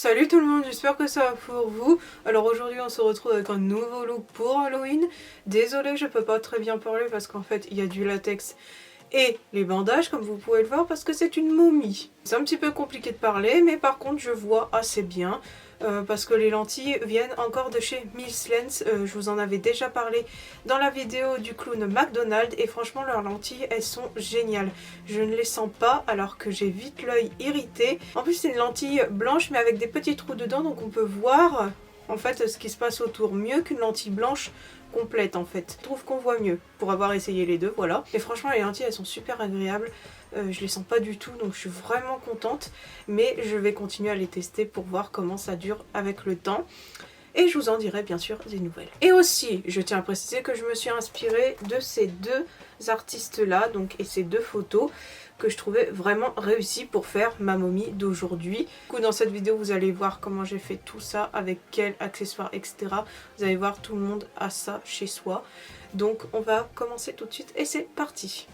Salut tout le monde, j'espère que ça va pour vous. Alors aujourd'hui on se retrouve avec un nouveau look pour Halloween. Désolée, je peux pas très bien parler parce qu'en fait il y a du latex et les bandages comme vous pouvez le voir parce que c'est une momie. C'est un petit peu compliqué de parler mais par contre je vois assez bien. Parce que les lentilles viennent encore de chez Mills Lens. Je vous en avais déjà parlé dans la vidéo du clown McDonald et franchement leurs lentilles elles sont géniales. Je ne les sens pas alors que j'ai vite l'œil irrité. En plus c'est une lentille blanche mais avec des petits trous dedans donc on peut voir en fait ce qui se passe autour mieux qu'une lentille blanche complète en fait. Je trouve qu'on voit mieux pour avoir essayé les deux, voilà. Et franchement les lentilles elles sont super agréables. Je les sens pas du tout donc je suis vraiment contente, mais je vais continuer à les tester pour voir comment ça dure avec le temps et je vous en dirai bien sûr des nouvelles. Et aussi je tiens à préciser que je me suis inspirée de ces deux artistes là donc et ces deux photos que je trouvais vraiment réussies pour faire ma momie d'aujourd'hui. Du coup dans cette vidéo vous allez voir comment j'ai fait tout ça, avec quels accessoires etc. Vous allez voir, tout le monde a ça chez soi. Donc on va commencer tout de suite et c'est parti.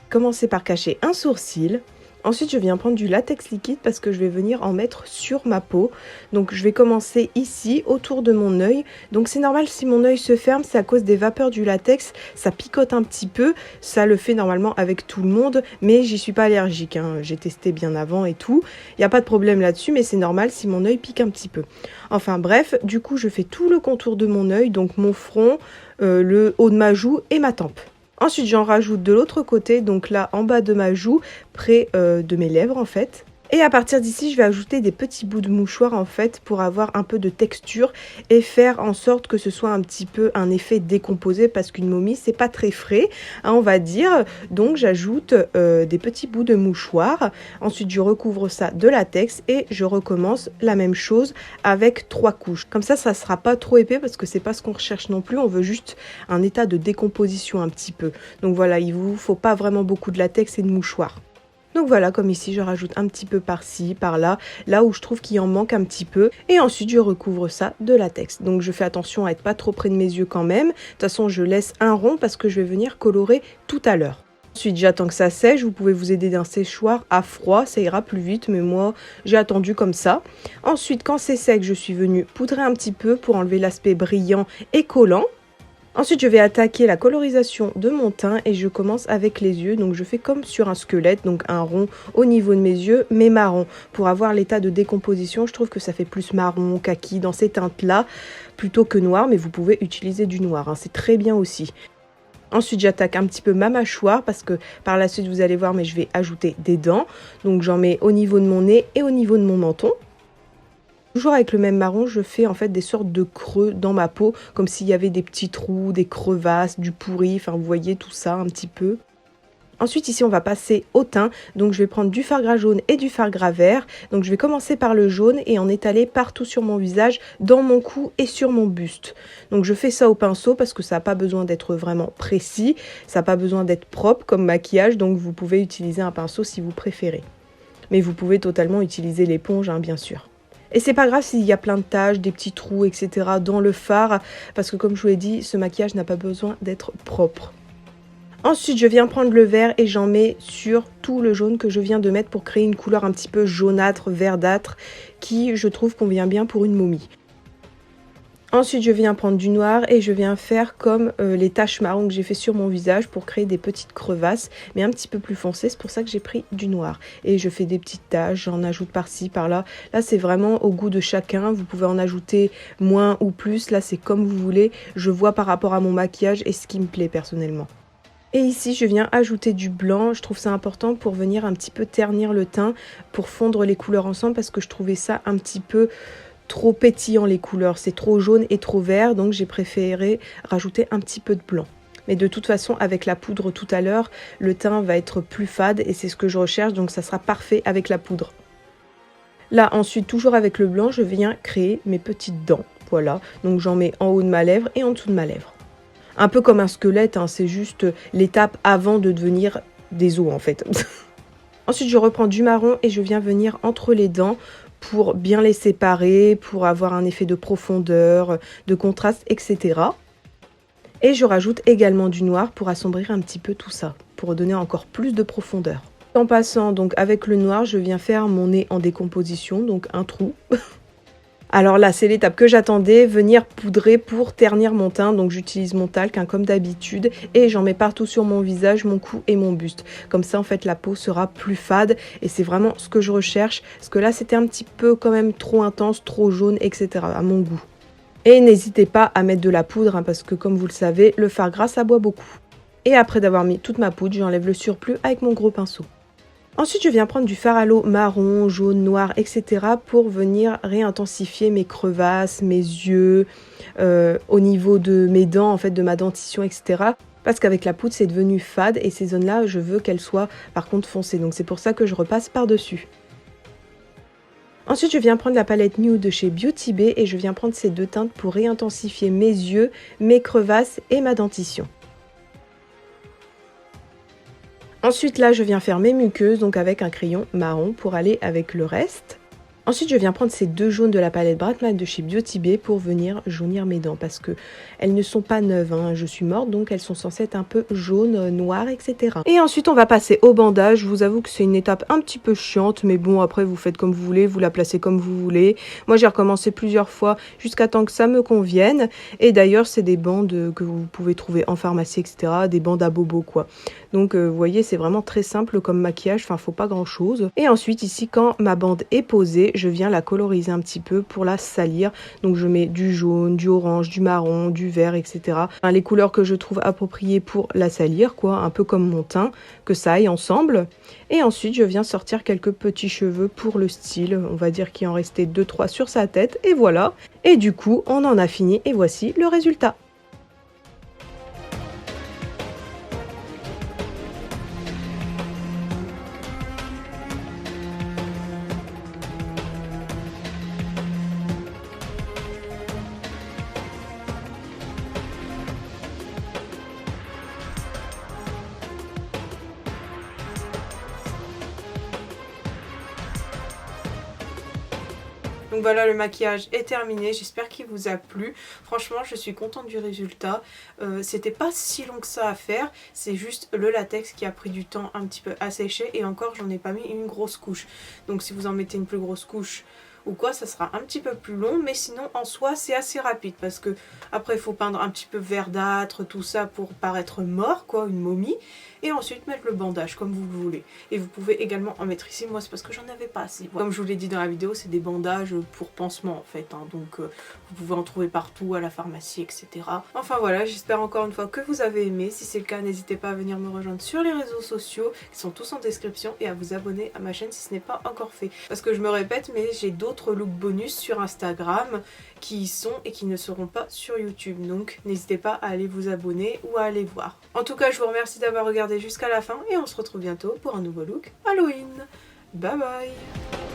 Commencer par cacher un sourcil. Ensuite, je viens prendre du latex liquide parce que je vais venir en mettre sur ma peau. Donc, je vais commencer ici, autour de mon œil. Donc, c'est normal si mon œil se ferme, c'est à cause des vapeurs du latex. Ça picote un petit peu. Ça le fait normalement avec tout le monde, mais j'y suis pas allergique, hein. J'ai testé bien avant et tout. Il n'y a pas de problème là-dessus, mais c'est normal si mon œil pique un petit peu. Enfin bref, du coup, je fais tout le contour de mon œil, donc mon front, le haut de ma joue et ma tempe. Ensuite, j'en rajoute de l'autre côté, donc là en bas de ma joue, près de mes lèvres en fait. Et à partir d'ici, je vais ajouter des petits bouts de mouchoir en fait pour avoir un peu de texture et faire en sorte que ce soit un petit peu un effet décomposé parce qu'une momie c'est pas très frais, hein, on va dire. Donc j'ajoute des petits bouts de mouchoir. Ensuite je recouvre ça de latex et je recommence la même chose avec 3 couches. Comme ça sera pas trop épais parce que c'est pas ce qu'on recherche non plus. On veut juste un état de décomposition un petit peu. Donc voilà, il vous faut pas vraiment beaucoup de latex et de mouchoir. Donc voilà, comme ici, je rajoute un petit peu par-ci, par-là, là où je trouve qu'il en manque un petit peu. Et ensuite, je recouvre ça de latex. Donc je fais attention à être pas trop près de mes yeux quand même. De toute façon, je laisse un rond parce que je vais venir colorer tout à l'heure. Ensuite, j'attends que ça sèche. Vous pouvez vous aider d'un séchoir à froid, ça ira plus vite, mais moi, j'ai attendu comme ça. Ensuite, quand c'est sec, je suis venue poudrer un petit peu pour enlever l'aspect brillant et collant. Ensuite, je vais attaquer la colorisation de mon teint et je commence avec les yeux. Donc, je fais comme sur un squelette, donc un rond au niveau de mes yeux, mais marron. Pour avoir l'état de décomposition, je trouve que ça fait plus marron, kaki dans ces teintes-là, plutôt que noir. Mais vous pouvez utiliser du noir, hein, c'est très bien aussi. Ensuite, j'attaque un petit peu ma mâchoire parce que par la suite, vous allez voir, mais je vais ajouter des dents. Donc, j'en mets au niveau de mon nez et au niveau de mon menton. Toujours avec le même marron, je fais en fait des sortes de creux dans ma peau, comme s'il y avait des petits trous, des crevasses, du pourri, enfin vous voyez tout ça un petit peu. Ensuite ici on va passer au teint, donc je vais prendre du fard gras jaune et du fard gras vert. Donc je vais commencer par le jaune et en étaler partout sur mon visage, dans mon cou et sur mon buste. Donc je fais ça au pinceau parce que ça n'a pas besoin d'être vraiment précis, ça n'a pas besoin d'être propre comme maquillage, donc vous pouvez utiliser un pinceau si vous préférez. Mais vous pouvez totalement utiliser l'éponge, hein, bien sûr. Et c'est pas grave s'il y a plein de taches, des petits trous, etc. dans le fard, parce que comme je vous l'ai dit, ce maquillage n'a pas besoin d'être propre. Ensuite, je viens prendre le vert et j'en mets sur tout le jaune que je viens de mettre pour créer une couleur un petit peu jaunâtre, verdâtre, qui, je trouve, convient bien pour une momie. Ensuite, je viens prendre du noir et je viens faire comme les taches marron que j'ai fait sur mon visage pour créer des petites crevasses, mais un petit peu plus foncées. C'est pour ça que j'ai pris du noir. Et je fais des petites taches, j'en ajoute par-ci, par-là. Là, c'est vraiment au goût de chacun. Vous pouvez en ajouter moins ou plus. Là, c'est comme vous voulez. Je vois par rapport à mon maquillage et ce qui me plaît personnellement. Et ici, je viens ajouter du blanc. Je trouve ça important pour venir un petit peu ternir le teint, pour fondre les couleurs ensemble, parce que je trouvais ça un petit peu trop pétillant les couleurs, c'est trop jaune et trop vert, donc j'ai préféré rajouter un petit peu de blanc. Mais de toute façon, avec la poudre tout à l'heure, le teint va être plus fade et c'est ce que je recherche, donc ça sera parfait avec la poudre. Là, ensuite, toujours avec le blanc, je viens créer mes petites dents. Voilà, donc j'en mets en haut de ma lèvre et en dessous de ma lèvre. Un peu comme un squelette, hein, c'est juste l'étape avant de devenir des os en fait. Ensuite, je reprends du marron et je viens venir entre les dents pour bien les séparer, pour avoir un effet de profondeur, de contraste, etc. Et je rajoute également du noir pour assombrir un petit peu tout ça, pour donner encore plus de profondeur. En passant donc avec le noir, je viens faire mon nez en décomposition, donc un trou. Alors là, c'est l'étape que j'attendais, venir poudrer pour ternir mon teint. Donc j'utilise mon talc, hein, comme d'habitude, et j'en mets partout sur mon visage, mon cou et mon buste. Comme ça, en fait, la peau sera plus fade et c'est vraiment ce que je recherche. Parce que là, c'était un petit peu quand même trop intense, trop jaune, etc. à mon goût. Et n'hésitez pas à mettre de la poudre, hein, parce que comme vous le savez, le fard gras, ça boit beaucoup. Et après d'avoir mis toute ma poudre, j'enlève le surplus avec mon gros pinceau. Ensuite, je viens prendre du fard à l'eau marron, jaune, noir, etc. pour venir réintensifier mes crevasses, mes yeux, au niveau de mes dents, en fait, de ma dentition, etc. Parce qu'avec la poudre, c'est devenu fade et ces zones-là, je veux qu'elles soient par contre foncées. Donc c'est pour ça que je repasse par-dessus. Ensuite, je viens prendre la palette Nude de chez Beauty Bay et je viens prendre ces deux teintes pour réintensifier mes yeux, mes crevasses et ma dentition. Ensuite, là, je viens faire mes muqueuses, donc avec un crayon marron pour aller avec le reste. Ensuite, je viens prendre ces deux jaunes de la palette Bright Matte de chez Beauty Bay pour venir jaunir mes dents parce que elles ne sont pas neuves, hein. Je suis morte, donc elles sont censées être un peu jaunes, noires, etc. Et ensuite, on va passer au bandage. Je vous avoue que c'est une étape un petit peu chiante, mais bon, après, vous faites comme vous voulez, vous la placez comme vous voulez. Moi, j'ai recommencé plusieurs fois jusqu'à temps que ça me convienne. Et d'ailleurs, c'est des bandes que vous pouvez trouver en pharmacie, etc. Des bandes à bobo, quoi. Donc, vous voyez, c'est vraiment très simple comme maquillage. Enfin, faut pas grand-chose. Et ensuite, ici, quand ma bande est posée, je viens la coloriser un petit peu pour la salir. Donc je mets du jaune, du orange, du marron, du vert, etc. Enfin, les couleurs que je trouve appropriées pour la salir, quoi, un peu comme mon teint, que ça aille ensemble. Et ensuite, je viens sortir quelques petits cheveux pour le style. On va dire qu'il en restait 2-3 sur sa tête. Et voilà. Et du coup, on en a fini et voici le résultat. Donc voilà, le maquillage est terminé, j'espère qu'il vous a plu. Franchement, je suis contente du résultat. C'était pas si long que ça à faire, c'est juste le latex qui a pris du temps un petit peu à sécher et encore j'en ai pas mis une grosse couche. Donc si vous en mettez une plus grosse couche ou quoi, ça sera un petit peu plus long, mais sinon en soi c'est assez rapide parce que après il faut peindre un petit peu verdâtre, tout ça pour paraître mort, quoi, une momie, et ensuite mettre le bandage comme vous le voulez. Et vous pouvez également en mettre ici, moi c'est parce que j'en avais pas assez. Comme je vous l'ai dit dans la vidéo, c'est des bandages pour pansement en fait, hein, donc vous pouvez en trouver partout, à la pharmacie, etc. Enfin voilà, j'espère encore une fois que vous avez aimé. Si c'est le cas, n'hésitez pas à venir me rejoindre sur les réseaux sociaux qui sont tous en description et à vous abonner à ma chaîne si ce n'est pas encore fait. Parce que je me répète, mais j'ai d'autres looks bonus sur Instagram qui y sont et qui ne seront pas sur YouTube. Donc n'hésitez pas à aller vous abonner ou à aller voir. En tout cas, je vous remercie d'avoir regardé jusqu'à la fin et on se retrouve bientôt pour un nouveau look Halloween. Bye bye!